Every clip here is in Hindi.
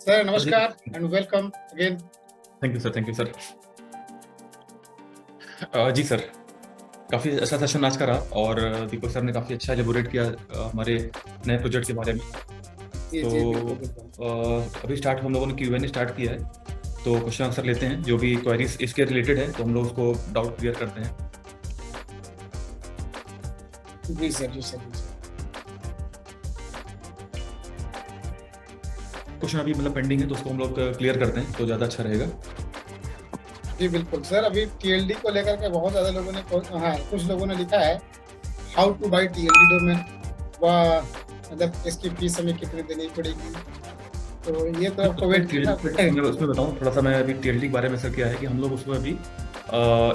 सर जी, नमस्कार and welcome again. Thank you sir, thank you sir. जी सर, काफ़ी अच्छा सेशन आज का रहा और दीपक सर ने काफ़ी अच्छा एलेबोरेट किया हमारे नए प्रोजेक्ट के बारे में। जी तो जी बिल्कुल बिल्कुल। अभी स्टार्ट हम लोगों ने Q&A स्टार्ट किया है, तो क्वेश्चन आंसर लेते हैं। जो भी क्वेरीज इसके रिलेटेड है तो हम लोग उसको डाउट क्लियर करते हैं। जी सर जी सर जी सर। क्वेश्चन अभी मतलब पेंडिंग है तो उसको हम लोग क्लियर करते हैं तो ज़्यादा अच्छा रहेगा। जी बिल्कुल सर, अभी टीएलडी को लेकर के बहुत ज़्यादा लोगों ने हाँ कुछ लोगों ने लिखा है how two by TLD domain, वह मतलब इसकी फीस हमें कितनी देनी पड़ेगी, तो ये तो आपको वेट करना मैं पड़ेगा। उसमें बताऊँ थोड़ा सा। मैं अभी टीएलडी के बारे में सर क्या है कि हम लोग उसमें अभी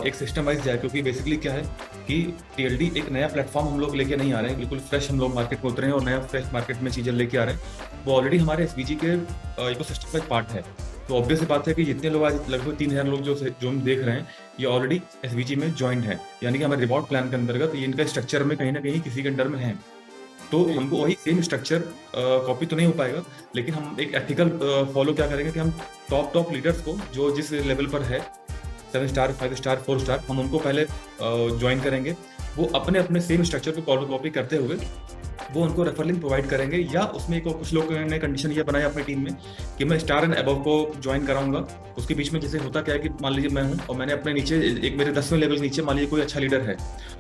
एक सिस्टम वाइज जाए, क्योंकि बेसिकली क्या है कि टीएलडी एक नया प्लेटफॉर्म हम लोग लेके नहीं आ रहे हैं, बिल्कुल फ्रेश हम लोग मार्केट में उतरे हैं और नया फ्रेश मार्केट में चीज़ें लेके आ रहे हैं। वो ऑलरेडी हमारे एसवीजी के इकोसिस्टम का एक पार्ट है। तो ऑब्वियस बात है कि जितने लोग आज लगभग 3,000 लोग जो हम देख रहे हैं, ये ऑलरेडी एसवीजी में ज्वाइंट है, यानी कि हमारे रिवॉर्ड प्लान के अंतर्गत ये इनका स्ट्रक्चर में कहीं ना कहीं किसी के अंडर में है। तो जी हमको वही सेम स्ट्रक्चर कॉपी तो नहीं हो पाएगा, लेकिन हम एक एथिकल फॉलो क्या करेंगे कि हम टॉप लीडर्स को जो जिस लेवल पर है 7 स्टार 5 स्टार 4 स्टार, हम उनको पहले ज्वाइन करेंगे। वो अपने अपने सेम स्ट्रक्चर को कॉपी करते हुए वो उनको रेफर लिंक प्रोवाइड करेंगे, या उसमें एक कुछ लोग ने कंडीशन ये बनाया अपनी टीम में कि मैं स्टार एंड अबव को ज्वाइन कराऊंगा। उसके बीच में जैसे होता क्या है कि मान लीजिए मैं हूं और मैंने अपने नीचे एक मेरे 10वें लेवल नीचे मान लीजिए कोई अच्छा लीडर है,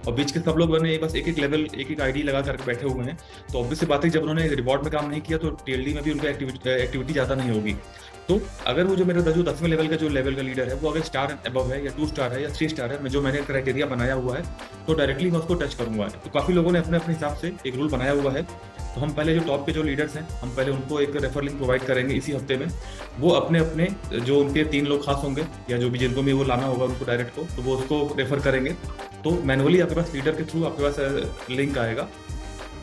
और बीच के सब लोग मैंने बस एक एक लेवल एक एक आईडी लगा करके बैठे हुए हैं। तो ऑब्वियस सी बात है जब उन्होंने रिवॉर्ड में काम नहीं किया तो टीएलडी में भी उनका एक्टिविटी ज़्यादा नहीं होगी। तो अगर वो जो मेरा जो 10वें लेवल का जो लेवल का लीडर है वो अगर स्टार एंड अबव है या 2 स्टार है या 3 स्टार है, मैं जो मैंने क्राइटेरिया बनाया हुआ है, तो डायरेक्टली मैं उसको टच करूंगा। तो काफ़ी लोगों ने अपने अपने हिसाब से एक रूल बनाया हुआ है। तो हम पहले जो टॉप के जो लीडर्स हैं, हम पहले उनको एक रेफर लिंक प्रोवाइड करेंगे इसी हफ्ते में। वो अपने अपने जो उनके 3 लोग खास होंगे या जो भी जिनको भी वो लाना होगा उनको डायरेक्ट को, तो वो उसको रेफर करेंगे। तो मैनुअली आपके पास लीडर के थ्रू आपके पास लिंक आएगा,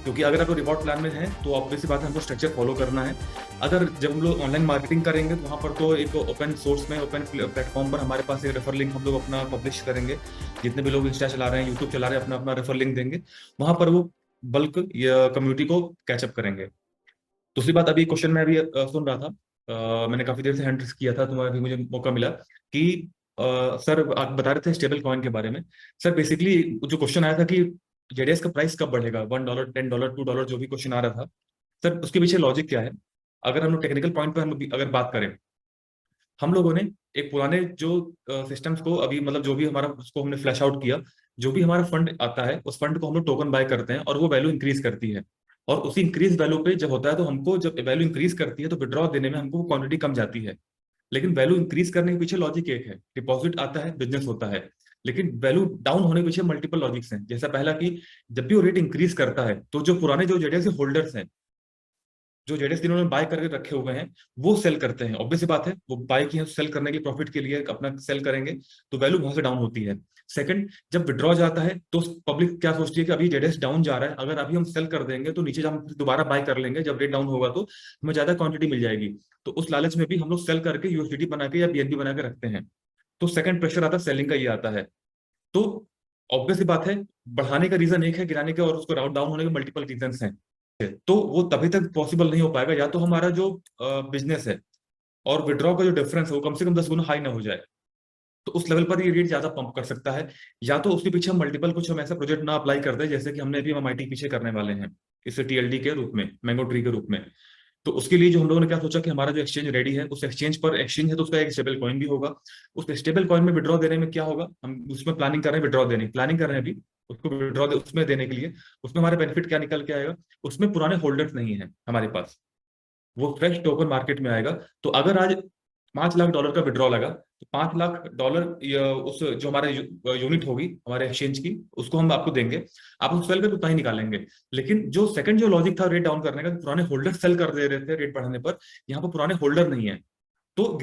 क्योंकि अगर आप रिवॉर्ड प्लान में हैं तो ऑब्वियस बात है हमको स्ट्रक्चर फॉलो करना है। अगर जब हम लोग ऑनलाइन मार्केटिंग करेंगे तो वहाँ पर तो एक ओपन सोर्स में ओपन प्लेटफॉर्म पर हमारे पास एक रेफर लिंक हम लोग अपना पब्लिश करेंगे। जितने भी लोग इंस्टा चला रहे हैं, यूट्यूब चला रहे हैं, अपना अपना रेफर लिंक देंगे, वहाँ पर वो बल्क या कम्युनिटी को कैचअप करेंगे। दूसरी बात, अभी क्वेश्चन में अभी सुन रहा था, मैंने काफी देर से हैंड किया था तो अभी मुझे मौका मिला कि सर आप बता रहे थे स्टेबल कॉइन के बारे में। सर बेसिकली जो क्वेश्चन आया था कि जेडीएस का प्राइस कब बढ़ेगा, $1 $10 $2, जो भी क्वेश्चन आ रहा था, सर उसके पीछे लॉजिक क्या है? अगर हम लोग टेक्निकल पॉइंट पर हम अगर बात करें, हम लोगों ने एक पुराने जो सिस्टम्स को अभी मतलब जो भी हमारा उसको हमने फ्लैश आउट किया, जो भी हमारा फंड आता है उस फंड को हम लोग टोकन बाय करते हैं और वो वैल्यू इंक्रीज करती है। और उसी इंक्रीज वैल्यू पे जब होता है तो हमको जब वैल्यू इंक्रीज करती है तो विड्रॉ देने में हमको क्वांटिटी कम जाती है। लेकिन वैल्यू इंक्रीज करने के पीछे लॉजिक एक है, डिपॉजिट आता है, बिजनेस होता है। लेकिन वैल्यू डाउन होने के पीछे मल्टीपल लॉजिक्स हैं। जैसा पहला कि जब भी वो रेट इंक्रीज करता है तो जो पुराने जो जेडीएस होल्डर्स हैं, जो जेडीएस जिन्होंने बाय करके रखे हुए हैं, वो सेल करते हैं। ऑब्वियस बात है वो बाय किए सेल करने के प्रॉफिट के लिए अपना सेल करेंगे, तो वैल्यू वहां से डाउन होती है। सेकंड, जब विड्रॉ जाता है तो पब्लिक क्या सोचती है कि अभी जेडीएस डाउन जा रहा है, अगर अभी हम सेल कर देंगे तो नीचे हम दोबारा बाय कर लेंगे, जब रेट डाउन होगा तो हमें ज्यादा क्वांटिटी मिल जाएगी। तो उस लालच में भी हम लोग सेल करके यूएसडीटी बना के या बीएनबी बना के रखते हैं। तो सेकंड प्रेशर आता है सेलिंग का, ये आता है। तो ऑब्वियस बात है बढ़ाने का रीजन एक है, गिराने के और उसको राउंड डाउन होने के मल्टीपल रीजन हैं। तो वो तभी तक पॉसिबल नहीं हो पाएगा या तो हमारा जो बिजनेस है और विड्रॉ का जो डिफरेंस है वो कम से कम 10 गुना हाई ना हो जाए, तो उस लेवल पर ये रेट ज्यादा पंप कर सकता है। या तो उसके पीछे हम मल्टीपल कुछ हम ऐसा प्रोजेक्ट ना अप्लाई कर दे, जैसे कि हमने अभी एमआईटी पीछे करने वाले हैं इस टीएलडी के रूप में, मैंगो ट्री के रूप में। तो उसके लिए जो हम लोगों ने क्या सोचा कि हमारा जो एक्सचेंज रेडी है, उस एक्सचेंज पर एक्सचेंज है तो उसका एक स्टेबल कॉइन भी होगा। उस स्टेबल कॉइन में विड्रॉ देने में क्या होगा, हम उसमें प्लानिंग कर रहे हैं, विड्रॉ देने प्लानिंग कर रहे हैं अभी उसको विड्रॉ उसमें देने के लिए। उसमें हमारा बेनिफिट क्या निकल के आएगा, उसमें पुराने होल्डर्स नहीं है हमारे पास, वो फ्रेश टोकन मार्केट में आएगा। तो अगर आज $5 लाख का विड्रॉ लगा तो $5 लाख उस जो हमारे यूनिट होगी हमारे एक्सचेंज की, उसको हम आपको देंगे। आप उस सेल कर उतना ही निकालेंगे। लेकिन जो सेकंड जो लॉजिक था रेट डाउन करने का, पुराने होल्डर सेल कर दे रहे थे रेट बढ़ाने पर, यहाँ पर पुराने होल्डर नहीं है, तो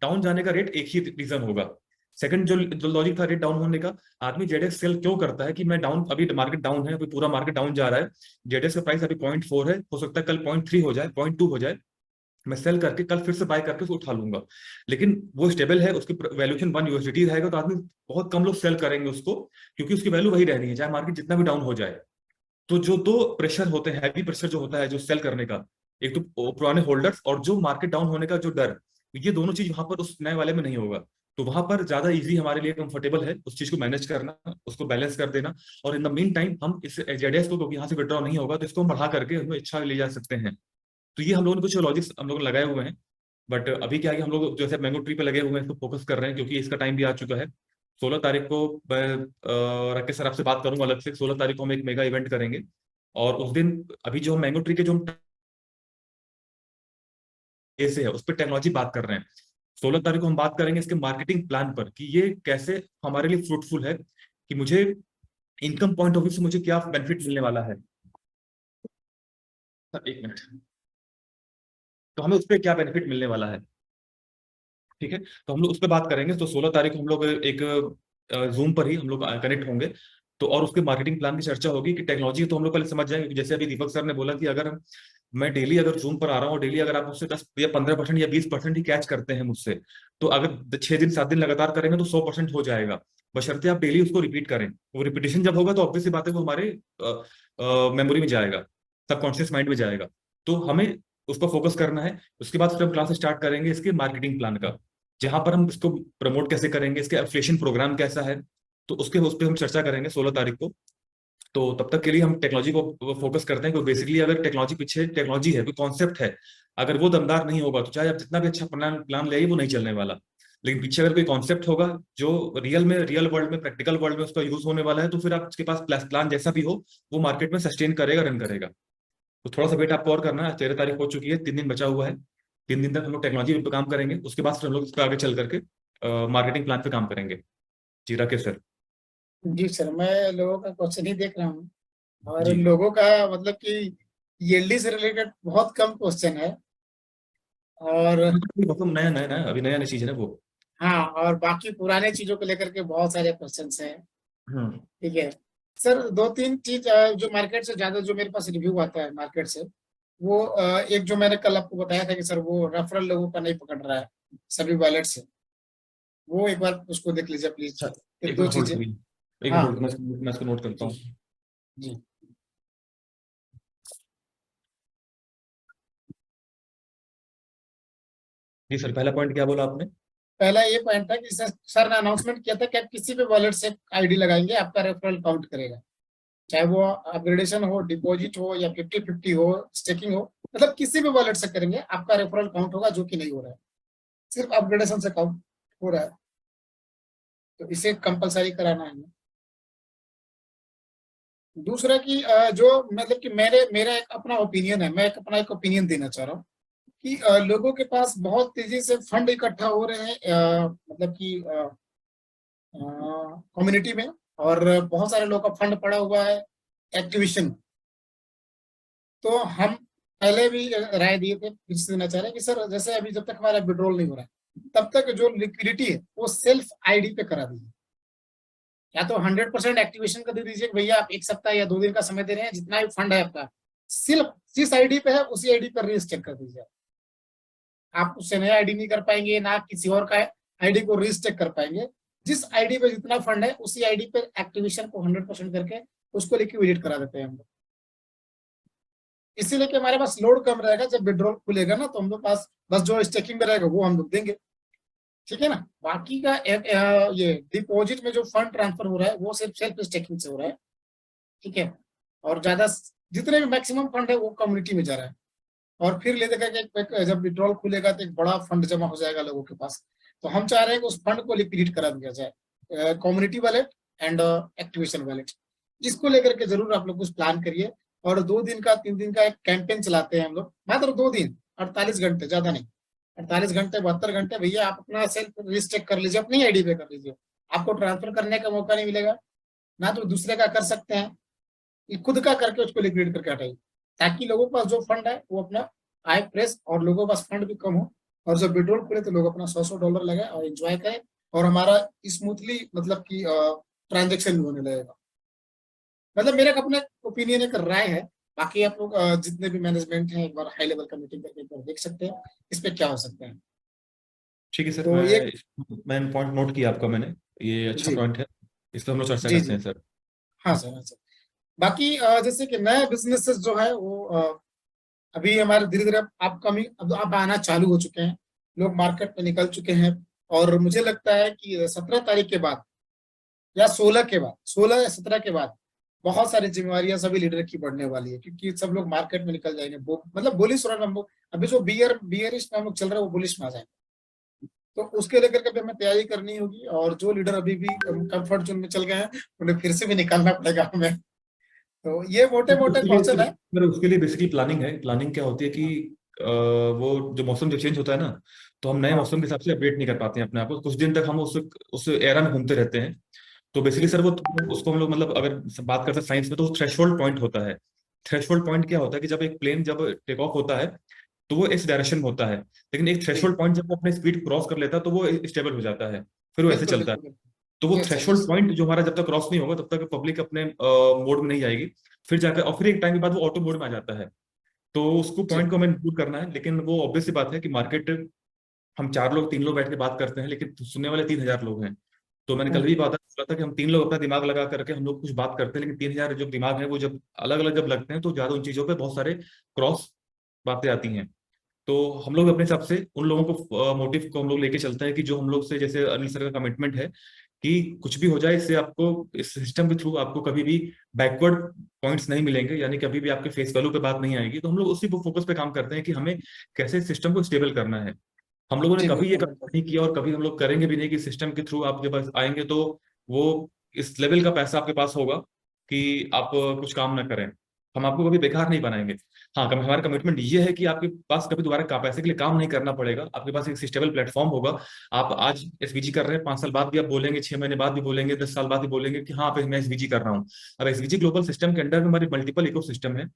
डाउन जाने का रेट एक ही रीजन होगा। सेकंड जो लॉजिक था रेट डाउन होने का, आदमी जेडेक्स सेल क्यों करता है कि मैं डाउन, अभी मार्केट डाउन है, अभी पूरा मार्केट डाउन जा रहा है, जेडेक्स का प्राइस अभी 0.4 है, हो सकता है कल 0.3 हो जाए, 0.2 हो जाए, मैं सेल करके कल फिर से बाय करके उसको उठा लूंगा। लेकिन वो स्टेबल है, उसकी वैल्यूएशन $1 रहेगा, तो आदमी बहुत कम लोग सेल करेंगे उसको, क्योंकि उसकी वैल्यू वही रहनी है चाहे मार्केट जितना भी डाउन हो जाए। तो जो दो प्रेशर होते हैं, हैवी प्रेशर जो होता है जो सेल करने का, एक तो पुराने होल्डर्स और जो मार्केट डाउन होने का जो डर, ये दोनों चीज वहां पर उस नए वाले में नहीं होगा। तो वहां पर ज्यादा इजी हमारे लिए कंफर्टेबल है उस चीज को मैनेज करना, उसको बैलेंस कर देना। और इन द मीन टाइम हम इस जेडीएस को, क्योंकि यहाँ से विड्रॉ नहीं होगा, तो इसको हम बढ़ा करके हमें अच्छा ले जा सकते हैं। तो ये हम लोगों ने कुछ लॉजिक्स हम लोग लगाए हुए हैं। बट अभी क्या है कि हम लोग जैसे मैंगो ट्री पे लगे हुए हैं, इसको फोकस कर रहे हैं, क्योंकि इसका टाइम भी आ चुका है। 16 तारीख को मैं राकेश सर आपसे बात करूंगा अलग से। 16 तारीख को हम एक मेगा इवेंट करेंगे, और उस दिन अभी जो हम मैंगो ट्री के जो हम कैसे है उस पर टेक्नोलॉजी बात कर रहे हैं। 16 तारीख को हम बात करेंगे इसके मार्केटिंग प्लान पर, कि ये कैसे हमारे लिए फ्रूटफुल है, कि मुझे इनकम पॉइंट ऑफ व्यू से मुझे क्या बेनिफिट मिलने वाला है। सर एक मिनट, तो हमें उस पर क्या बेनिफिट मिलने वाला है, ठीक है। तो हम लोग उस पर बात करेंगे। तो 16 तारीख को हम लोग एक जूम पर ही हम लोग कनेक्ट होंगे। तो और उसके मार्केटिंग प्लान की चर्चा होगी, कि टेक्नोलॉजी तो हम लोग पहले समझ जाएंगे, कि जैसे अभी दीपक सर ने बोला कि अगर मैं डेली अगर जूम पर आ रहा हूँ, डेली अगर आप मुझसे 10 या 15% या 20% ही कैच करते हैं मुझसे, तो अगर 6 दिन 7 दिन लगातार करेंगे तो 100% हो जाएगा, बशर्ते आप डेली उसको रिपीट करें। वो रिपीटेशन जब होगा तो ऑब्वियसली बात है वो हमारे मेमोरी में जाएगा, सबकॉन्शियस माइंड में जाएगा। तो हमें उस पर फोकस करना है। उसके बाद फिर हम क्लास स्टार्ट करेंगे इसके मार्केटिंग प्लान का, जहां पर हम इसको प्रमोट कैसे करेंगे, इसके एफिलिएशन प्रोग्राम कैसा है, तो उसके उस पर हम चर्चा करेंगे 16 तारीख को। तो तब तक के लिए हम टेक्नोलॉजी को फोकस करते हैं, क्योंकि बेसिकली अगर टेक्नोलॉजी पीछे टेक्नोलॉजी है, कोई कॉन्सेप्ट है, अगर वो दमदार नहीं होगा तो चाहे आप जितना भी अच्छा प्लान प्लान ले आइए वो नहीं चलने वाला। लेकिन पीछे अगर कोई कॉन्सेप्ट होगा जो रियल वर्ल्ड में, प्रैक्टिकल वर्ल्ड में उसका यूज होने वाला है, तो फिर आपके पास प्लान जैसा भी हो वो मार्केट में सस्टेन करेगा, रन करेगा। तो थोड़ा सा वेट आपको और करना है। 13 तारीख हो चुकी है, 3 दिन बचा हुआ है। 3 दिन तक हम लोग टेक्नोलॉजी पे काम करेंगे, उसके बाद फिर हम लोग इस पर आगे चल करके मार्केटिंग प्लान पे काम करेंगे। जी राकेश सर। जी सर, मैं लोगों का क्वेश्चन ही देख रहा हूँ, और जी लोगों का मतलब कि यील्डी से रिलेटेड बहुत कम क्वेश्चन है। और मतलब नया नया नया अभी नया नया चीज है ना वो। हाँ, और बाकी पुराने चीजों को लेकर के बहुत सारे क्वेश्चंस हैं। हम्म। ठीक है सर, दो तीन चीज जो मार्केट से ज्यादा जो मेरे पास रिव्यू आता है मार्केट से, वो एक जो मैंने कल आपको बताया था कि सर वो रेफरल लोगों का नहीं पकड़ रहा है सभी वॉलेट से, वो एक बार उसको देख लीजिए प्लीज। अच्छा, ये एक दो मिनट होल्ड चीजें। करिए। एक मिनट हाँ। होल्ड, मैं इसको नोट करता जी। हूँ। जी। जी सर, पहला पॉइंट क्या बोला आपने? पहला ये पॉइंट था कि सर ने अनाउंसमेंट किया था कि आप किसी भी वॉलेट से आईडी लगाएंगे आपका रेफरल काउंट करेगा, चाहे वो अपग्रेडेशन हो, डिपॉजिट हो, या 50-50 हो, स्टेकिंग हो, मतलब किसी भी वॉलेट से करेंगे आपका रेफरल काउंट होगा, जो कि नहीं हो रहा है, सिर्फ अपग्रेडेशन से काउंट हो रहा है। तो इसे कंपलसरी कराना है। दूसरा कि जो मतलब कि मेरा एक अपना ओपिनियन है, मैं अपना एक ओपिनियन देना चाह रहा हूँ कि लोगों के पास बहुत तेजी से फंड इकट्ठा हो रहे हैं, मतलब कि कम्युनिटी में, और बहुत सारे लोगों का फंड पड़ा हुआ है एक्टिविशन। तो हम पहले भी राय दिए थे, फिर से देना चाह रहे हैं कि सर जैसे अभी जब तक हमारा विड्रॉल नहीं हो रहा है तब तक जो लिक्विडिटी है वो सेल्फ आईडी पे करा दीजिए, या तो 100% एक्टिवेशन का दे दीजिए कि भैया आप 1 सप्ताह या 2 दिन का समय दे रहे हैं, जितना भी फंड है आपका सिर्फ जिस आईडी पे है उसी आईडी पर रजिस्टर कर दीजिए। आप उससे नया आईडी नहीं कर पाएंगे, ना किसी और का आईडी को रजिस्टर कर पाएंगे। जिस आईडी पे जितना फंड है उसी आईडी पे एक्टिवेशन को 100% करके उसको लिक्विडेट करा देते हैं हम लोग। इसीलिए कि हमारे पास लोड कम रहेगा, जब विड्रॉल खुलेगा ना तो हम लोग पास बस जो स्टेकिंग में रहेगा वो हम लोग देंगे, ठीक है ना। बाकी का ये डिपॉजिट में जो फंड ट्रांसफर हो रहा है वो सिर्फ सेल्फ स्टेकिंग से हो रहा है, ठीक है। और ज्यादा जितने भी मैक्सिमम फंड है वो कम्युनिटी में जा रहा है, और फिर ले देखा जब विड्रॉल खुलेगा तो एक बड़ा फंड जमा हो जाएगा लोगों के पास। तो हम चाह रहे हैं कि उस फंड को लिक्विडेट करा दिया जाए, community wallet and activation wallet, जिसको लेकर के जरूर आप लोग कुछ प्लान करिए। और 2 दिन का 3 दिन का एक कैंपेन चलाते हैं हम लोग, मात्र 2 दिन, 48 घंटे, ज्यादा नहीं, 48 घंटे 72 घंटे, भैया आप अपना सेल्फ रजिस्टर कर लीजिए, अपनी आईडी पे कर लीजिए। आपको ट्रांसफर करने का मौका नहीं मिलेगा, ना तो दूसरे का कर सकते हैं, ये खुद का करके उसको लिक्विडेट करके हटाइए, ताकि लोगों के पास जो फंड है वो अपना आए फ्रेश, और लोगों के पास फंड भी कम हो, और जब विड्रॉल खुले तो लोग अपना $100 लगाए और एंजॉय करें, और हमारा स्मूथली मतलब कि ट्रांजेक्शन भी होने लगेगा। मतलब मेरा अपना ओपिनियन एक राय है। बाकी आप लोग जितने भी मैनेजमेंट हैं एक बार हाई लेवल का मीटिंग करके एक बार देख सकते हैं इस पे क्या हो सकता है। ठीक है सर, तो ये मैं पॉइंट नोट किया आपका मैंने। ये अच्छा जी पॉइंट है, इस पर हम लोग चर्चा जी करते जी। हैं सर। हाँ सर, हाँ सर। बाकी जैसे कि नए बिजनेसेस जो है वो अभी हमारे धीरे धीरे आप कमी अब आप आना चालू हो चुके हैं, लोग मार्केट में निकल चुके हैं। और मुझे लगता है कि 17 तारीख के बाद या 16 के बाद, 16 या 17 के बाद बहुत सारी जिम्मेवारियां सभी लीडर की बढ़ने वाली है, क्योंकि सब लोग मार्केट में निकल जाएंगे। मतलब बुलिश रन हम लोग अभी जो बियरिश में हम लोग चल रहे हैं वो बुलिश में आ जाएंगे। तो उसके लेकर के भी हमें तैयारी करनी होगी, और जो लीडर अभी भी कंफर्ट जोन में चल गए हैं उन्हें फिर से भी निकालना पड़ेगा हमें। तो ये मोटे मोटे कौशल है। उसके लिए बेसिकली प्लानिंग है। प्लानिंग क्या होती है कि वो जो मौसम जब चेंज होता है ना, तो हम नए हाँ मौसम के हिसाब से अपडेट नहीं कर पाते हैं अपने आप को। कुछ दिन तक हम उस एरा में घूमते रहते हैं। तो बेसिकली सर वो उसको हम लोग मतलब अगर बात करते हैं साइंस में, तो थ्रेशोल्ड पॉइंट होता है। थ्रेशोल्ड पॉइंट क्या होता है कि जब एक प्लेन जब टेक ऑफ होता है तो वो इस डायरेक्शन में होता है, लेकिन एक जी, थ्रेशोल्ड पॉइंट जब वो अपने स्पीड क्रॉस कर लेता है तो वो स्टेबल हो जाता है, फिर वो ऐसे बिल्कुल चलता है। बिल्कुल बिल्कुल। तो वो yes sir, threshold yes. Point जो हमारा जब तक क्रॉस नहीं होगा तब तक पब्लिक अपने मोड में नहीं आएगी। फिर जाकर और फिर एक टाइम के बाद वो ऑटो मोड में आ जाता है। तो उसको जी पॉइंट को हमें इंक्लूड करना है। लेकिन वो ऑब्वियस सी बात है कि मार्केट, हम 4 लोग 3 लोग बैठ के बात करते हैं लेकिन सुनने वाले 3,000 लोग हैं। तो मैंने कल भी बात बोला था कि हम 3 लोग अपना दिमाग लगा करके हम लोग कुछ बात करते हैं, लेकिन 3,000 जो दिमाग है वो जब अलग अलग जब लगते हैं तो ज्यादा उन चीजों पे बहुत सारे क्रॉस बातें आती हैं। तो हम लोग अपने हिसाब से उन लोगों को मोटिव को हम लोग लेके चलते हैं कि जो हम लोग से, जैसे अनिल सर का कमिटमेंट है कि कुछ भी हो जाए इससे आपको इस सिस्टम के थ्रू आपको कभी भी बैकवर्ड पॉइंट्स नहीं मिलेंगे, यानी कभी भी आपके फेस वैल्यू पे बात नहीं आएगी। तो हम लोग उसी फोकस पे काम करते हैं कि हमें कैसे सिस्टम को स्टेबल करना है। हम लोगों ने जी कभी ये बिल्कुल बिल्कुल। नहीं किया और कभी हम लोग करेंगे भी नहीं कि सिस्टम के थ्रू आप जब पास आएंगे तो वो इस लेवल का पैसा आपके पास होगा कि आप कुछ काम ना करें। हम आपको कभी बेकार नहीं बनाएंगे। हाँ, हमारा कमिटमेंट ये है कि आपके पास कभी दोबारा पैसे के लिए काम नहीं करना पड़ेगा। आपके पास एक स्टेबल प्लेटफॉर्म होगा। आप आज एसवीजी कर रहे हैं, 5 साल बाद भी आप बोलेंगे, 6 महीने बाद भी बोलेंगे, 10 साल बाद भी बोलेंगे कि हाँ मैं एसवीजी कर रहा हूँ। अब एसवीजी ग्लोबल सिस्टम के अंडर में हमारी मल्टीपल इको सिस्टम है।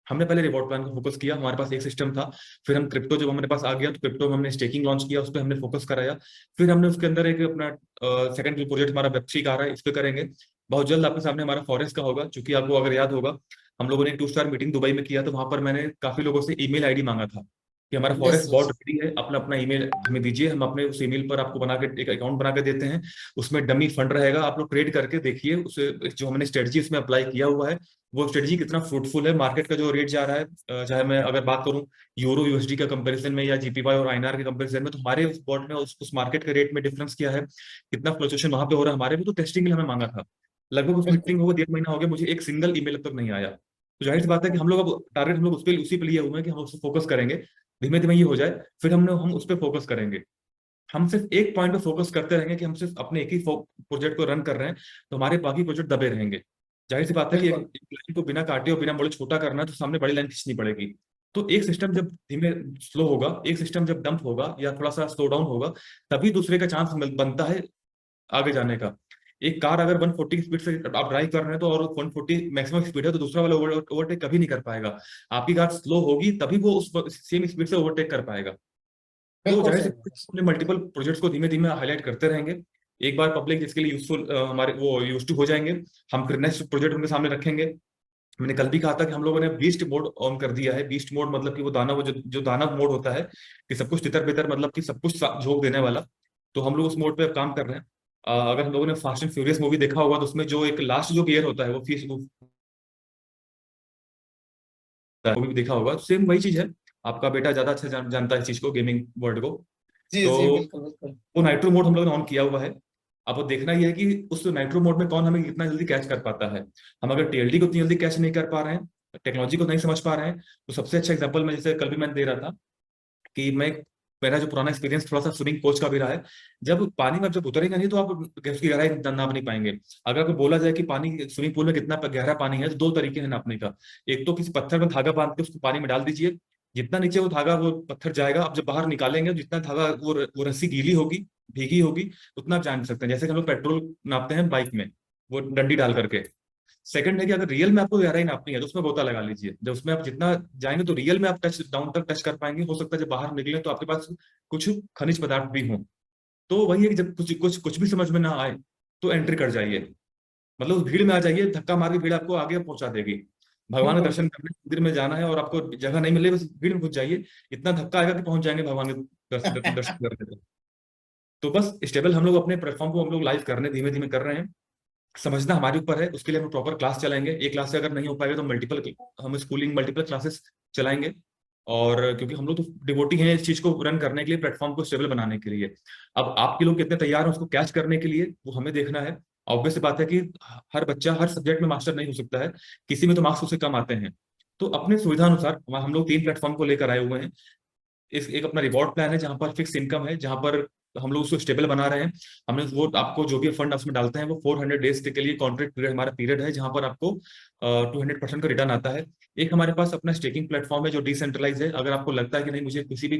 हमने पहले रिवॉर्ड प्लान को फोकस किया, हमारे पास एक सिस्टम था। फिर हम क्रिप्टो जब हमारे पास आ गया तो क्रिप्टो में हमने स्टेकिंग लॉन्च किया, उस पर हमने फोकस कराया। फिर हमने उसके अंदर एक अपना सेकंड प्रोजेक्ट हमारा वेब3 का आ रहा है, इस पे करेंगे। बहुत जल्द आपके सामने हमारा फॉरेस्ट का होगा, क्योंकि आपको अगर याद होगा हम लोगों ने एक 2 स्टार मीटिंग दुबई में किया, तो वहां पर मैंने काफी लोगों से ईमेल आईडी मांगा था कि हमारा यस फॉरेस्ट यस। बहुत रेडी है, अपना अपना ईमेल हमें दीजिए, हम अपने उस ईमेल पर आपको बना के एक अकाउंट बना के देते हैं। उसमें डमी फंड रहेगा, आप लोग ट्रेड करके देखिए उसे, जो हमने स्ट्रेटजी उसमें अप्लाई किया हुआ है वो स्ट्रेटजी कितना फ्रूटफुल है। मार्केट का जो रेट जा रहा है, चाहे मैं अगर बात करूं यूरो यूएसडी का कंपैरिजन में या जीपीवाई और आईएनआर के कंपैरिजन में, तो हमारे उस बॉट में उस मार्केट के रेट में डिफरेंस क्या है, कितना फ्लक्चुएशन वहां पे हो रहा है हमारे में। तो टेस्टिंग के लिए हमें मांगा था। लगभग उस बिल्कुल मीटिंग को 1.5 महीना हो गया, मुझे एक सिंगल ईमेल अब तक नहीं आया। तो जाहिर सी बात है कि हम लोग अब टारगेट हम लोग उसी पे लिए हुए हैं कि हम उस पर फोकस करेंगे। धीमे धीमे ये हो जाए फिर हम उस पर फोकस करेंगे। हम सिर्फ एक पॉइंट पे फोकस करते रहेंगे कि हम सिर्फ अपने एक ही प्रोजेक्ट को रन कर रहे हैं, तो हमारे बाकी प्रोजेक्ट दबे रहेंगे। जाहिर सी बात है कि एक बिल्कुल लाइन को बिना काटे और बिना मोड़े छोटा करना है तो सामने बड़ी लाइन खींचनी पड़ेगी। तो एक सिस्टम जब धीमे स्लो होगा, एक सिस्टम जब डंप होगा या थोड़ा सा स्लो डाउन होगा, तभी दूसरे का चांस बनता है आगे जाने का। एक कार अगर 140 की स्पीड से आप ड्राइव कर रहे हैं तो और 140 मैक्सिमम स्पीड है, तो दूसरा वाला ओवरटेक कभी नहीं कर पाएगा। आपकी कार स्लो होगी तभी वो उस सेम स्पीड से ओवरटेक कर पाएगा। तो बिल्कुल जाहिर सी सही बात है, बात अपने मल्टीपल प्रोजेक्ट्स को धीमे धीमे हाईलाइट करते रहेंगे। एक बार पब्लिक जिसके लिए यूजफुल हमारे वो यूज टू हो जाएंगे, हम फिर नेक्स्ट प्रोजेक्ट उनके सामने रखेंगे। मैंने कल भी कहा था कि हम लोगों ने बीस्ट मोड ऑन कर दिया है। बीस्ट मोड मतलब कि वो दाना, वो जो दाना मोड होता है कि सब कुछ तितर बितर, मतलब कि सब कुछ झोंक देने वाला। तो हम लोग उस मोड पे काम कर रहे हैं। अगर हम लोगों ने फास्ट एंड फ्यूरियस मूवी देखा होगा तो उसमें जो एक लास्ट जो गियर होता है वो फीस वो भी देखा होगा, सेम वही चीज है। आपका बेटा ज्यादा अच्छा जानता है इस चीज को, गेमिंग वर्ल्ड को। जी तो जी बिल्कुल बिल्कुल। वो नाइट्रो मोड हम लोगों ने ऑन किया हुआ है। अब वो देखना ये है कि उस नाइट्रो मोड में कौन हमें कितना जल्दी कैच कर पाता है। हम अगर टीएलडी को इतनी जल्दी कैच नहीं कर पा रहे हैं, टेक्नोलॉजी को नहीं समझ पा रहे हैं, तो सबसे अच्छा एग्जांपल मैं जैसे कल भी मैंने दे रहा था कि मेरा जो पुराना एक्सपीरियंस थोड़ा सा स्विमिंग कोच का भी रहा है। जब पानी में जब उतरेंगे नहीं तो आप उसकी गहराई नाप नहीं पाएंगे। अगर आपको बोला जाए कि पानी स्विमिंग पूल में कितना गहरा पानी है, तो 2 तरीके हैं नापने का। एक तो किसी पत्थर में धागा बांध के उसको पानी में डाल दीजिए, जितना नीचे वो धागा वो पत्थर जाएगा, आप जब बाहर निकालेंगे जितना धागा वो रस्सी गीली होगी, भीगी होगी, उतना आप जान सकते हैं। जैसे कि हम लोग पेट्रोल नापते हैं बाइक में, वो डंडी डाल करके। सेकंड है कि अगर रियल में आपको गहराई नापनी है तो उसमें गोता लगा लीजिए। जब उसमें आप जितना जाएंगे तो रियल में आप टच डाउन तक टच कर पाएंगे। हो सकता है जब बाहर निकले तो आपके पास कुछ खनिज पदार्थ भी हों। तो वही है कि जब कुछ कुछ कुछ भी समझ में ना आए तो एंट्री कर जाइए, मतलब उस भीड़ में आ जाइए, धक्का मार के भीड़ आपको आगे पहुंचा देगी। भगवान के बिल्कुल दर्शन करने मंदिर में जाना है और आपको जगह नहीं मिले, बस भीड़ में घुस जाइए, इतना धक्का आएगा कि पहुंच जाएंगे भगवान के दर्शन बिल्कुल। करने। तो बस स्टेबल हम लोग अपने प्लेटफॉर्म को हम लोग लाइव करने धीमे धीमे कर रहे हैं। समझना हमारे ऊपर है, उसके लिए हम प्रॉपर क्लास चलाएंगे। एक क्लास से अगर नहीं हो पाएगा तो मल्टीपल हम स्कूलिंग मल्टीपल क्लासेस चलाएंगे। और क्योंकि हम लोग तो डिवोटी हैं इस चीज को रन करने के लिए, प्लेटफॉर्म को स्टेबल बनाने के लिए। अब आपके लोग कितने तैयार हैं उसको कैच करने के लिए, वो हमें देखना है। ऑब्वियस बात है कि हर बच्चा हर सब्जेक्ट में मास्टर नहीं हो सकता है, किसी में तो मार्क्स उससे कम आते हैं। तो अपने सुविधा अनुसार हम लोग 3 प्लेटफॉर्म को लेकर आए हुए हैं। इस एक अपना रिवॉर्ड प्लान है जहां पर फिक्स इनकम है, जहां पर हम लोग उसको स्टेबल बना रहे हैं। हमने वो आपको जो भी फंड उसमें डालते हैं वो 400 डेज के लिए कॉन्ट्रैक्ट पीरियड हमारा पीरियड है, जहां पर आपको 200% का रिटर्न आता है। एक हमारे पास अपना स्टेकिंग प्लेटफॉर्म है जो डिसेंट्रलाइज है। अगर आपको लगता है कि नहीं मुझे किसी भी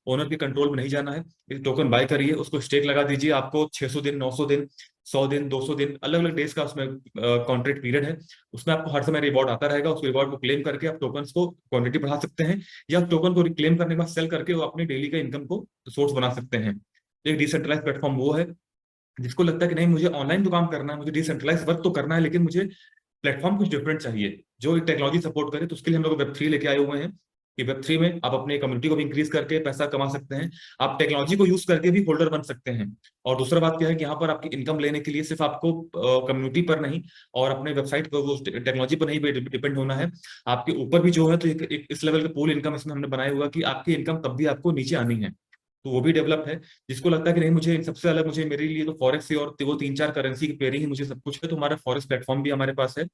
ओनर के कंट्रोल में नहीं जाना है, एक टोकन बाय करिए, उसको स्टेक लगा दीजिए। आपको 600 दिन, 900 दिन, 100 दिन, 200 दिन, अलग अलग डेज का उसमें कॉन्ट्रैक्ट पीरियड है। उसमें आपको हर समय रिवॉर्ड आता रहेगा। उस रिवॉर्ड को क्लेम करके आप टोकन्स को क्वांटिटी बढ़ा सकते हैं, या टोकन को रिक्लेम करने के बाद सेल करके वो अपनी डेली का इनकम को सोर्स बना सकते हैं। एक डिसेंट्रलाइज प्लेटफॉर्म वो है जिसको लगता है कि नहीं मुझे ऑनलाइन तो काम करना है, मुझे डिसेंट्रलाइज वर्क तो करना है, लेकिन मुझे प्लेटफॉर्म कुछ डिफरेंट चाहिए जो टेक्नोलॉजी सपोर्ट करे। तो उसके लिए हम लोग वेब 3 लेके आए हुए हैं कि वेब 3 में आप अपने कम्युनिटी को भी इंक्रीज करके पैसा कमा सकते हैं। आप टेक्नोलॉजी को यूज करके भी होल्डर बन सकते हैं। और दूसरा बात क्या है कि यहाँ पर आपकी इनकम लेने के लिए सिर्फ आपको कम्युनिटी पर नहीं और अपने वेबसाइट पर वो टेक्नोलॉजी पर नहीं डिपेंड होना है। आपके ऊपर भी जो है तो एक इस लेवल का पूल इनकम इसमें हमने बनाया हुआ कि आपकी इनकम तब भी आपको नीचे आनी है, तो वो भी डेवलप है। जिसको लगता है कि नहीं मुझे इन सबसे अलग, मुझे मेरे लिए तो फॉरेक्स से और वो 3-4 करेंसी की पेयरिंग ही मुझे सब कुछ है, तो हमारा फॉरेक्स प्लेटफॉर्म भी हमारे पास है।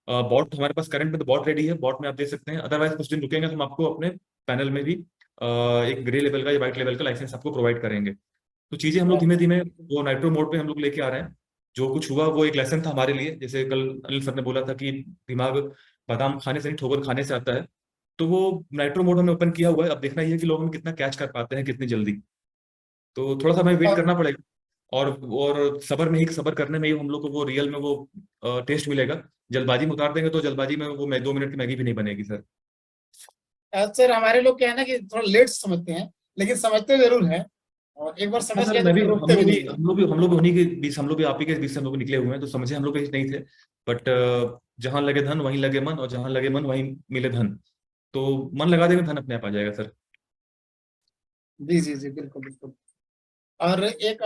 बॉट हमारे पास करंट में तो बॉट रेडी है, बॉट में आप दे सकते हैं। अदरवाइज कुछ दिन रुकेंगे तो हम आपको अपने पैनल में भी एक ग्रे लेवल का या व्हाइट लेवल का लाइसेंस आपको प्रोवाइड करेंगे। तो चीजें हम लोग धीमे धीमे वो नाइट्रो मोड पे हम लोग लेके आ रहे हैं। जो कुछ हुआ वो एक लेसन था हमारे लिए। जैसे कल अनिल सर ने बोला था कि दिमाग बादाम खाने से नहीं ठोकर खाने से आता है, तो वो नाइट्रो मोड हमने ओपन किया हुआ है। अब देखना ये है कि लोग हमें कितना कैच कर पाते हैं कितनी जल्दी। तो थोड़ा सा हमें वेट और करना पड़ेगा। और सबर में ही, सबर करने में ही हम लोग को वो रियल में वो टेस्ट मिलेगा। जल्दबाजी में उतार देंगे तो जल्दबाजी में वो 2 मिनट की मैगी भी नहीं बनेगी सर। सर हमारे लोग क्या है ना कि थोड़ा लेट समझते हैं, लेकिन समझते जरूर हैं, और एक बार हाँ समझ सर, गए तो मैं भी, फिर हम रुकते भी लोग भी नहीं है। हम लोग भी उन्हीं के बीच, हम लोग भी आप ही के बीच से हम लोग निकले हुए हैं, तो समझे हम लोग कहीं नहीं थे। बट जहां लगे धन वहीं लगे मन, और जहां लगे मन वहीं मिले धन। तो मन लगा देंगे धन अपने आप आ जाएगा सर। जी जी जी, बिल्कुल बिल्कुल। और एक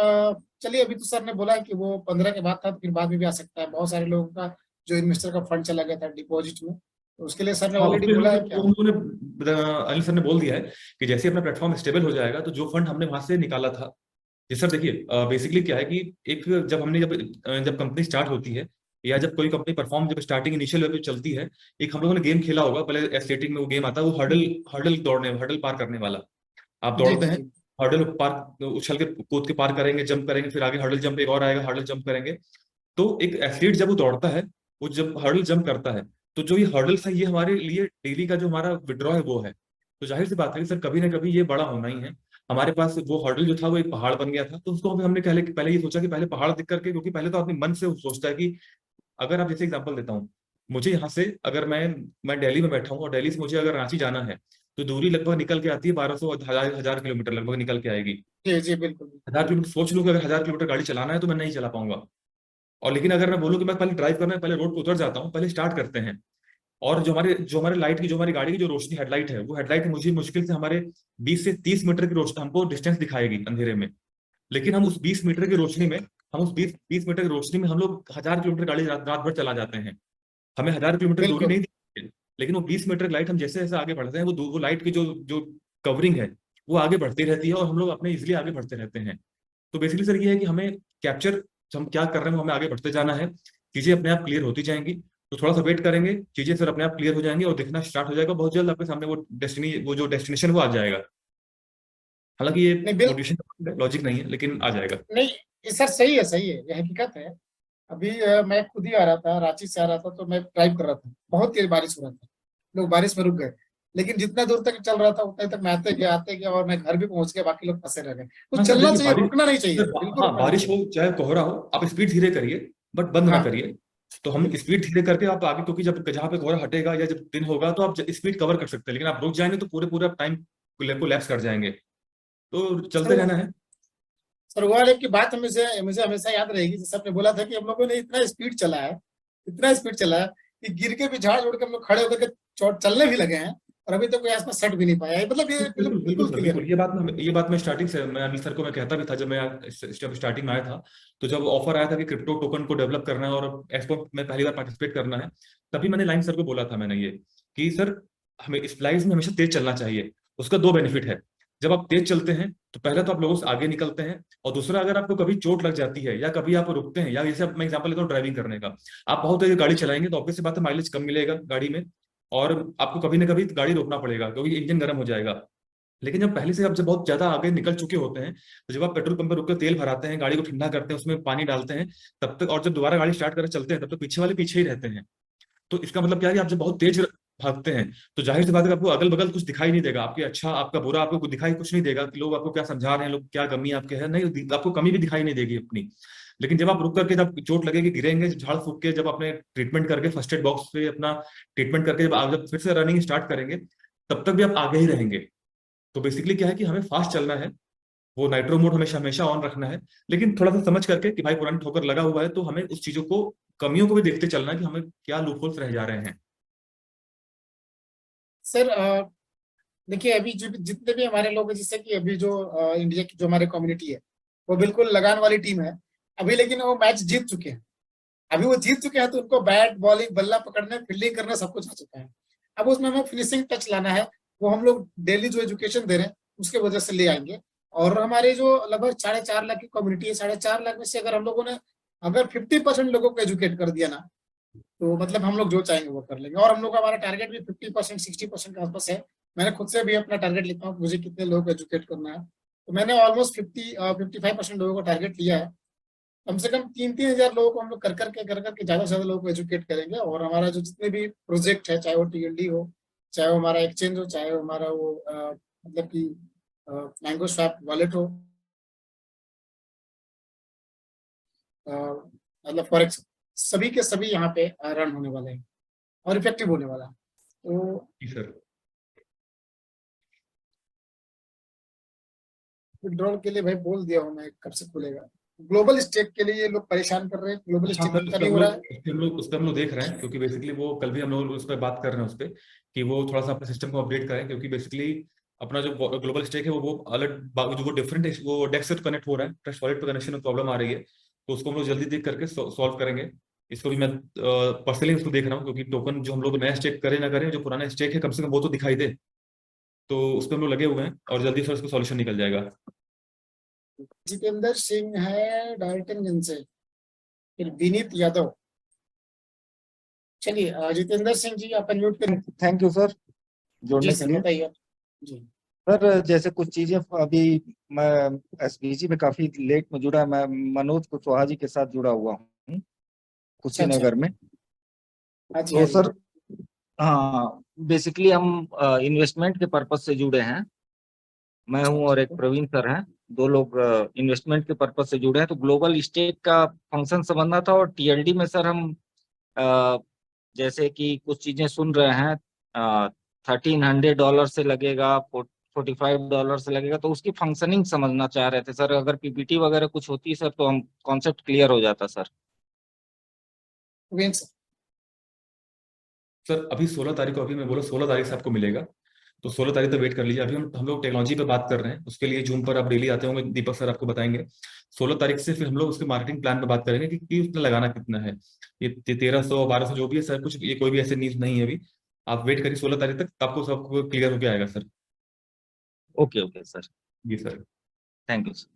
चलिए, अभी तो सर ने बोला है कि वो 15 के बाद था, तो फिर बाद में भी आ सकता है। बहुत सारे लोगों का जो इन्वेस्टर का फंड चला गया था डिपॉजिट में, तो उसके लिए सर ने हाँ ऑलरेडी उसमें हम बोला है लोग क्या? हम लोगों ने अनिल सर ने बोल दिया है कि जैसे ही अपना प्लेटफॉर्म स्टेबल हो जाएगा तो जो फंड हमने वहां से निकाला था। जी सर, देखिए बेसिकली क्या है कि एक जब कंपनी स्टार्ट होती है, या जब कोई कंपनी परफॉर्म, जब स्टार्टिंग इनिशियल लेवल पे चलती है, एक हम लोगों ने गेम खेला होगा पहले एथलेटिक में। वो गेम आता है, वो हर्डल हर्डल दौड़ने, हर्डल पार करने वाला। आप जी दौड़ते जी हैं, जी। हर्डल पार उछल के कूद के पार करेंगे, जंप करेंगे, फिर आगे हर्डल जंप एक और आएगा, हर्डल जंप करेंगे। तो एक एथलीट जब वो दौड़ता है, वो जब हर्डल जंप करता है, तो जो ये हर्डल्स है ये हमारे लिए डेली का जो हमारा विड्रॉ है वो है। तो जाहिर सी बात है कि सर कभी ना कभी ये बड़ा होना ही है। हमारे पास वो हर्डल जो था वो एक पहाड़ बन गया था, तो उसको हमने पहले पहले ये सोचा कि पहले पहाड़ दिख करके, क्योंकि पहले तो अपने मन से वो सोचता है कि अगर आप, जैसे एग्जांपल देता हूँ, मुझे यहाँ से अगर मैं दिल्ली में बैठा हूँ और दिल्ली से मुझे अगर रांची जाना है, तो दूरी लगभग निकल के आती है 1200, हजार किलोमीटर लगभग निकल के आएगी। जी जी, बिल्कुल बिल्कुल। 1000 किलोमीटर सोच लूँ कि अगर 1000 किलोमीटर गाड़ी चलाना है तो मैं नहीं चला पाऊंगा। और लेकिन अगर मैं बोलूँ कि मैं पहले ड्राइव करना है, पहले रोड पे उतर जाता हूँ, पहले स्टार्ट करते हैं। और जो हमारे लाइट की, जो हमारी गाड़ी की जो रोशनी हेडलाइट है, वो हेडलाइट मुझे मुश्किल से हमारे 20 से 30 मीटर की रोशनी हमको डिस्टेंस दिखाएगी अंधेरे में। लेकिन हम उस 20 मीटर की रोशनी में, हम उस 20 मीटर की रोशनी में हम लोग 1000 किलोमीटर गाड़ी रात भर चला जाते हैं। हमें 1000 किलोमीटर दूरी बिल्कुल नहीं दिखती है, लेकिन वो 20 मीटर लाइट हम जैसे जैसे आगे बढ़ते हैं, वो लाइट की जो जो कवरिंग है वो आगे बढ़ती रहती है, और हम लोग अपने इजिली आगे बढ़ते रहते हैं। तो बेसिकली सर ये है कि हमें कैप्चर, हम क्या कर रहे हैं वो हमें आगे बढ़ते जाना है। चीजें अपने आप क्लियर होती जाएंगी। तो थोड़ा सा वेट करेंगे, चीजें सर अपने आप क्लियर हो जाएंगी और दिखना स्टार्ट हो जाएगा। बहुत जल्द आपके सामने वो जो डेस्टिनेशन वो आ जाएगा। हालांकि ये नहीं, बिल्कुल मोटिवेशन लॉजिक नहीं है, लेकिन आ जाएगा। नहीं। ये सर सही है, सही है, ये हकीकत है। अभी मैं खुद ही आ रहा था, रांची से आ रहा था, तो मैं ड्राइव कर रहा था, बहुत तेज बारिश हो रहा था, लोग बारिश में रुक गए। लेकिन जितना दूर तक चल रहा था उतने तक मैं आते गया, और मैं घर भी पहुंच गया, बाकी लोग फंसे रह गए। तो हाँ सर चलना देखिए, चाहिए, बारिश, रुकना नहीं चाहिए, सर बिल्कुल हाँ रुकना नहीं बारिश चाहिए। हो चाहे कोहरा हो, आप स्पीड धीरे करिए, बट बंद ना हाँ करिए। तो हम स्पीड धीरे करके आप आगे, क्योंकि जब जहाँ पे कोहरा हटेगा या जब दिन होगा तो आप स्पीड कवर कर सकते हैं, लेकिन आप रुक जाएंगे तो पूरे पूरे टाइम को लैप्स कर जाएंगे। तो चलते सर, रहना है। सरवाले की बात मुझे मुझे हमेशा याद रहेगी, जैसे आपने बोला था कि हम लोगों ने इतना स्पीड चला है, इतना स्पीड चला है कि गिर के भी झाड़ उड़ के हम लोग खड़े होकर के चोट चलने भी लगे हैं, और अभी तक कोई आसपास सट भी नहीं पाया है। मतलब ये बिल्कुल बिल्कुल बिल्कुल सर, क्लियर बिल्कुल। है। ये बात मैं स्टार्टिंग से, मैं अनिल सर को मैं कहता भी था जब मैं स्टार्टिंग में आया था। तो जब ऑफर आया था कि क्रिप्टो टोकन को डेवलप करना है और एक्सपो में पहली बार पार्टिसिपेट करना है, तभी मैंने लाइन सर को बोला था, मैंने ये कि सर हमें स्प्लाइस में हमेशा तेज चलना चाहिए। उसका दो बेनिफिट है। जब आप तेज चलते हैं तो पहले तो आप लोगों से आगे निकलते हैं, और दूसरा, अगर आपको कभी चोट लग जाती है या कभी आप रुकते हैं, या जैसे मैं एग्जांपल लेता हूँ ड्राइविंग करने का, आप बहुत तेज गाड़ी चलाएंगे तो ऑब्वियस सी बात है माइलेज कम मिलेगा गाड़ी में, और आपको कभी ना कभी गाड़ी रोकना पड़ेगा क्योंकि इंजन गर्म हो जाएगा। लेकिन जब पहले से आप जब बहुत ज्यादा आगे निकल चुके होते हैं, तो जब आप पेट्रोल पंप पर रुककर तेल भराते हैं, गाड़ी को ठंडा करते हैं, उसमें पानी डालते हैं, तब तक, और जब दोबारा गाड़ी स्टार्ट कर चलते हैं, तब तक पीछे वाले पीछे ही रहते हैं। तो इसका मतलब क्या है कि आप जब बहुत तेज भागते हैं तो जाहिर सी बात है कि आपको अगल बगल कुछ दिखाई नहीं देगा, आपके अच्छा आपका बुरा आपको कुछ दिखाई कुछ नहीं देगा कि लोग आपको क्या समझा रहे हैं, लोग क्या कमी आपके है, नहीं, आपको कमी भी दिखाई नहीं देगी अपनी। लेकिन जब आप रुक करके, जब चोट लगेगी, गिरेंगे, जब झाड़ फूक के, जब अपने ट्रीटमेंट करके फर्स्ट एड बॉक्स पे अपना ट्रीटमेंट करके जब आप जब फिर से रनिंग स्टार्ट करेंगे, तब तक भी आप आगे ही रहेंगे। तो बेसिकली क्या है कि हमें फास्ट चलना है, वो नाइट्रो मोड हमेशा हमेशा ऑन रखना है, लेकिन थोड़ा सा समझ करके कि भाई पुरानी ठोकर लगा हुआ है, तो हमें उस चीजों को, कमियों को भी देखते चलना है कि हमें क्या लूपहोल्स रह जा रहे हैं। सर देखिए, अभी जो जितने भी हमारे लोग हैं, जैसे कि अभी जो इंडिया की जो हमारी कम्युनिटी है, वो बिल्कुल लगान वाली टीम है अभी, लेकिन वो मैच जीत चुके हैं। अभी वो जीत चुके हैं तो उनको बैट बॉलिंग बल्ला पकड़ने फील्डिंग करना सब कुछ आ चुका है। अब उसमें हमें फिनिशिंग टच लाना है, वो हम लोग डेली जो एजुकेशन दे रहे हैं उसके वजह से ले आएंगे। और हमारे जो लगभग 4.5 लाख की कम्युनिटी है, 4.5 लाख में से अगर हम लोगों ने अगर 50% लोगों को एजुकेट कर दिया ना, तो मतलब हम लोग जो चाहेंगे वो कर लेंगे। और हम लोग का हमारा टारगेट भी 50% 60% के आसपास है। मैंने खुद से भी अपना टारगेट लिखा हूँ मुझे कितने लोगों को एजुकेट करना है, तो मैंने ऑलमोस्ट 55% लोगों को टारगेट लिया है। कम से कम 3-3 हजार लोगों को हम लोग कर करके ज्यादा से ज्यादा लोगों को एजुकेट करेंगे। और हमारा जो जितने भी प्रोजेक्ट है, चाहे वो टीएलडी हो, चाहे वो हमारा एक्सचेंज हो, चाहे वो हमारा वो मतलब कि मैंगो स्वैप वॉलेट हो, मतलब फॉरेक्स, सभी के सभी यहाँ पे रन होने वाले हैं और इफेक्टिव होने वाला है। तो जी सर। विड्रॉल के लिए भाई बोल दिया हूँ मैं, कब से खुलेगा। ग्लोबल स्टेक के लिए ये लोग परेशान कर रहे हैं, ग्लोबल हाँ स्टेक सर, इनका नहीं हो रहा है। उस पर हम लोग देख रहे हैं, क्योंकि बेसिकली वो कल भी हम लोग उस पर बात कर रहे हैं उस पर, कि वो थोड़ा सा अपने सिस्टम को अपडेट करें, क्योंकि बेसिकली अपना जो ग्लोबल स्टेक है वो अलग, जो वो डिफरेंट वो डेस्क से कनेक्ट हो रहा है, ट्रस्ट वॉलेट पे कनेक्शन में प्रॉब्लम आ रही है, तो उसको हम लोग जल्दी देख करके सॉल्व करेंगे। इसको भी मैं पर्सनली उसको देख रहा हूँ, क्योंकि टोकन जो हम लोग नया स्टेक करें ना करें, जो पुराना स्टेक है कम से कम वो तो दिखाई दे। तो उस पर हम लोग लगे हुए हैं और जल्दी से उसका सॉल्यूशन निकल जाएगा। जितेंद्र सिंह है डाल्टनगंज से, फिर विनीत यादव। चलिए जितेंद्र सिंह जी आप अनम्यूट करें। थैंक यू सर जी जोड़ने के सर लिए। बताइए जी। सर जैसे कुछ चीजें अभी मैं एसबीजी में काफी लेट में जुड़ा, मैं मनोज कुशवाहा जी के साथ जुड़ा हुआ हूँ अच्छा अच्छा। कुशीनगर में। हाँ जी हाँ तो जी। सर हाँ, बेसिकली हम इन्वेस्टमेंट के पर्पज से जुड़े हैं। मैं अच्छा हूँ और एक ठीक है। प्रवीण सर हैं, दो लोग इन्वेस्टमेंट के पर्पज से जुड़े हैं। तो ग्लोबल स्टेक का फंक्शन समझना था, और टीएलडी में सर हम अ, जैसे कि कुछ चीजें सुन रहे हैं, $1300 से लगेगा, $45 से लगेगा, तो उसकी फंक्शनिंग समझना चाह रहे थे सर। अगर पीपीटी वगैरह कुछ होती सर तो हम कॉन्सेप्ट क्लियर हो जाता सर। विंस। सर अभी 16 तारीख को, अभी मैं बोला 16 तारीख से आपको मिलेगा, तो 16 तारीख तक वेट कर लीजिए। अभी हम लोग टेक्नोलॉजी पे बात कर रहे हैं, उसके लिए जूम पर आप डेली आते होंगे, दीपक सर आपको बताएंगे। 16 तारीख से फिर हम लोग उसके मार्केटिंग प्लान पे बात करेंगे कि उसमें लगाना कितना है। ये 1300 1200 जो भी है सर, कुछ ये कोई भी ऐसे न्यूज नहीं है अभी। आप वेट करिए 16 तारीख तक, आपको सब क्लियर होके आएगा सर। ओके ओके सर, जी सर। Thank you sir.